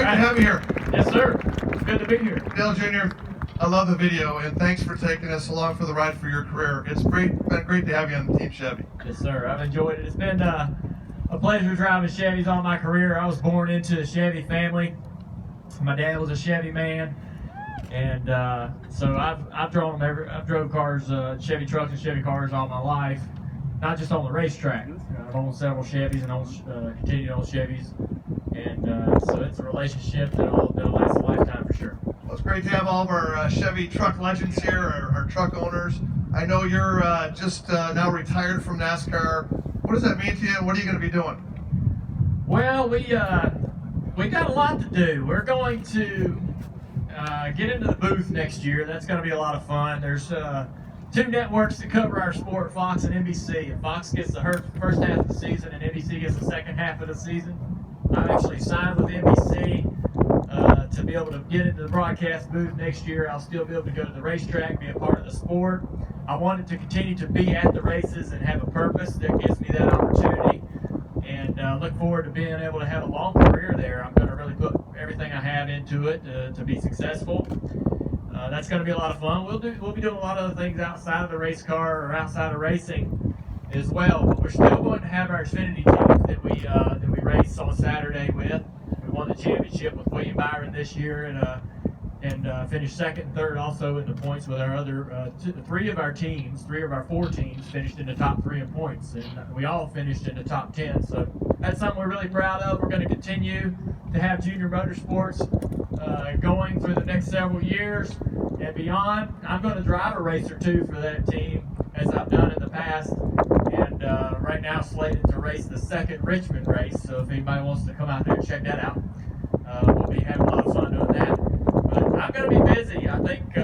great to have you here. Yes, sir. It's good to be here. Dale Jr., I love the video, and thanks for taking us along for the ride for your career. It's been great to have you on Team Chevy. Yes, sir. I've enjoyed it. It's been a pleasure driving Chevys all my career. I was born into a Chevy family. My dad was a Chevy man, and so I've drove cars, Chevy trucks and Chevy cars all my life, not just on the racetrack. I've owned several Chevys and continue to own Chevys, and so it's a relationship that'll last a lifetime for sure. Well, it's great to have all of our Chevy truck legends here, our truck owners. I know you're just now retired from NASCAR. What does that mean to you, and what are you going to be doing? Well, we got a lot to do. We're going to get into the booth next year. That's going to be a lot of fun. There's two networks that cover our sport, Fox and NBC. And Fox gets the first half of the season, and NBC gets the second half of the season. I actually signed with NBC to be able to get into the broadcast booth next year. I'll still be able to go to the racetrack, be a part of the sport. I wanted to continue to be at the races and have a purpose that gives me that opportunity. And look forward to being able to have a long career there. I'm going to really put everything I have into it to be successful. That's going to be a lot of fun. We'll be doing a lot of other things outside of the race car or outside of racing as well. But we're still going to have our Xfinity teams that we race on Saturday with. We won the championship with William Byron this year and finished second and third also in the points with our other three of our four teams finished in the top three in points, and we all finished in the top 10. So that's something we're really proud of. We're going to continue to have junior motorsports going for the next several years and beyond. I'm going to drive a race or two for that team as I've done in the past, and right now slated to race the second Richmond race. So if anybody wants to come out there and check that out, we'll be having a lot of fun doing that. But I'm going to be busy. I think